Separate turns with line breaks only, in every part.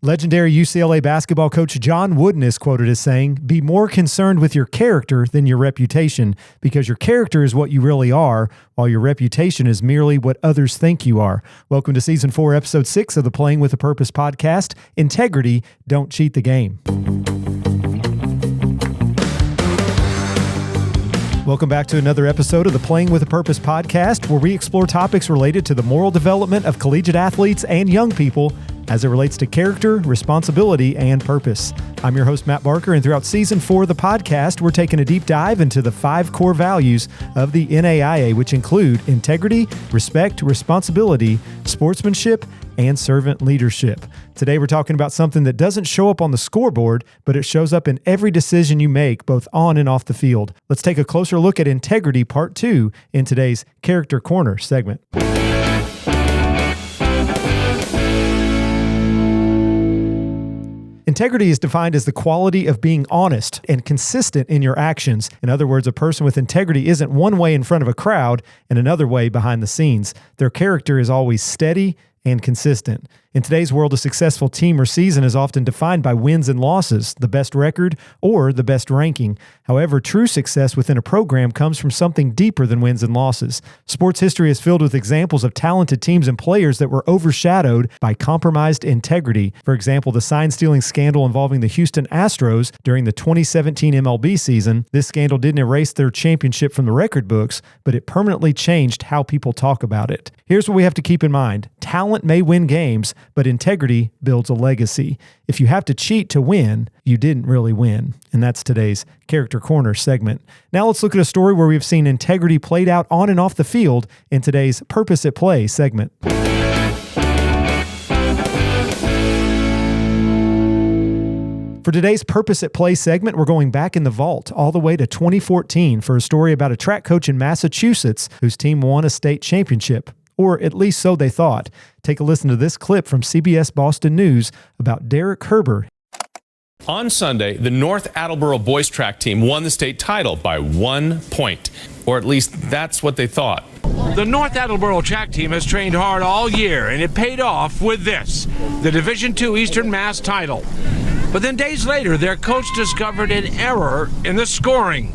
Legendary UCLA basketball coach John Wooden is quoted as saying, "Be more concerned with your character than your reputation, because your character is what you really are, while your reputation is merely what others think you are." Welcome to Season 4, Episode 6 of the Playing with a Purpose podcast, Integrity, Don't Cheat the Game. Welcome back to another episode of the Playing with a Purpose podcast, where we explore topics related to the moral development of collegiate athletes and young people as it relates to character, responsibility, and purpose. I'm your host, Matt Barker, and throughout Season 4 of the podcast, we're taking a deep dive into the 5 core values of the NAIA, which include integrity, respect, responsibility, sportsmanship, and servant leadership. Today, we're talking about something that doesn't show up on the scoreboard, but it shows up in every decision you make, both on and off the field. Let's take a closer look at integrity, part 2, in today's Character Corner segment. Integrity is defined as the quality of being honest and consistent in your actions. In other words, a person with integrity isn't one way in front of a crowd and another way behind the scenes. Their character is always steady and consistent. In today's world, a successful team or season is often defined by wins and losses, the best record, or the best ranking. However, true success within a program comes from something deeper than wins and losses. Sports history is filled with examples of talented teams and players that were overshadowed by compromised integrity. For example, the sign-stealing scandal involving the Houston Astros during the 2017 MLB season. This scandal didn't erase their championship from the record books, but it permanently changed how people talk about it. Here's what we have to keep in mind. Talent may win games, but integrity builds a legacy. If you have to cheat to win, you didn't really win. And that's today's Character Corner segment. Now let's look at a story where we've seen integrity played out on and off the field in today's Purpose at Play segment. For today's Purpose at Play segment, we're going back in the vault all the way to 2014 for a story about a track coach in Massachusetts whose team won a state championship. Or at least so they thought. Take a listen to this clip from CBS Boston News about Derek Herber.
On Sunday, the North Attleboro boys track team won the state title by 1 point. Or at least that's what they thought.
The North Attleboro track team has trained hard all year, and it paid off with this, the Division II Eastern Mass title. But then days later, their coach discovered an error in the scoring,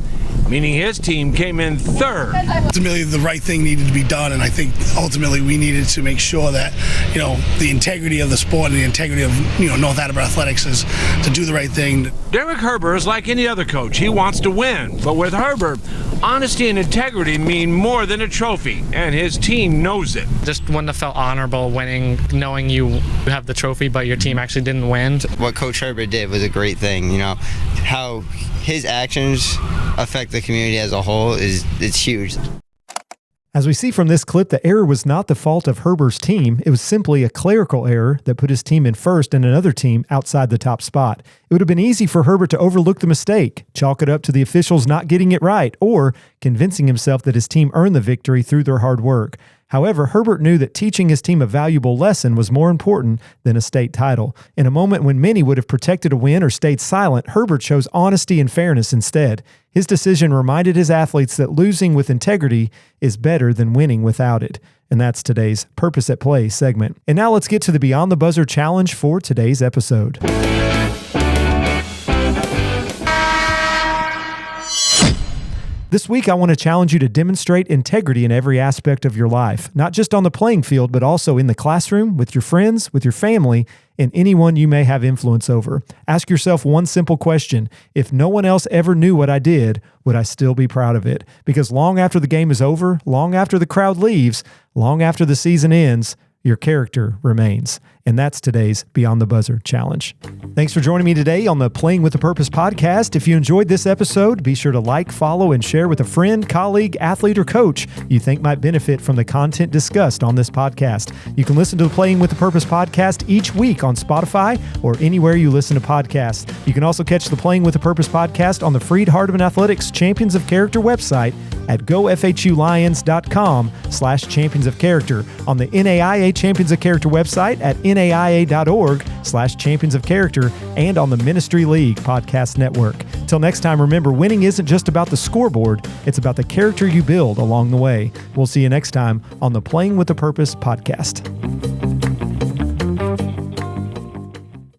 meaning his team came in third.
Ultimately, the right thing needed to be done, and I think ultimately we needed to make sure that, the integrity of the sport and the integrity of, North Attleboro Athletics is to do the right thing.
Derek Herber is like any other coach. He wants to win. But with Herber, honesty and integrity mean more than a trophy, and his team knows it.
Just wouldn't have felt honorable winning, knowing you have the trophy, but your team actually didn't win.
What Coach Herber did was a great thing. How his actions affect the community as a whole it's huge.
As we see from this clip, the error was not the fault of Herber's team. It was simply a clerical error that put his team in first and another team outside the top spot. It would have been easy for Herbert to overlook the mistake, chalk it up to the officials not getting it right, or convincing himself that his team earned the victory through their hard work. However, Herbert knew that teaching his team a valuable lesson was more important than a state title. In a moment when many would have protected a win or stayed silent, Herbert chose honesty and fairness instead. His decision reminded his athletes that losing with integrity is better than winning without it. And that's today's Purpose at Play segment. And now let's get to the Beyond the Buzzer challenge for today's episode. This week, I want to challenge you to demonstrate integrity in every aspect of your life, not just on the playing field, but also in the classroom, with your friends, with your family, and anyone you may have influence over. Ask yourself one simple question. If no one else ever knew what I did, would I still be proud of it? Because long after the game is over, long after the crowd leaves, long after the season ends, your character remains. And that's today's Beyond the Buzzer challenge. Thanks for joining me today on the Playing with a Purpose podcast. If you enjoyed this episode, be sure to like, follow, and share with a friend, colleague, athlete, or coach you think might benefit from the content discussed on this podcast. You can listen to the Playing with a Purpose podcast each week on Spotify or anywhere you listen to podcasts. You can also catch the Playing with a Purpose podcast on the Freed Hardeman Athletics Champions of Character website at gofhulions.com/champions of character, on the NAIA Champions of Character website at naia.org/champions of character, and on the Ministry League Podcast Network. Till next time, remember, winning isn't just about the scoreboard, it's about the character you build along the way. We'll see you next time on the Playing with a Purpose podcast.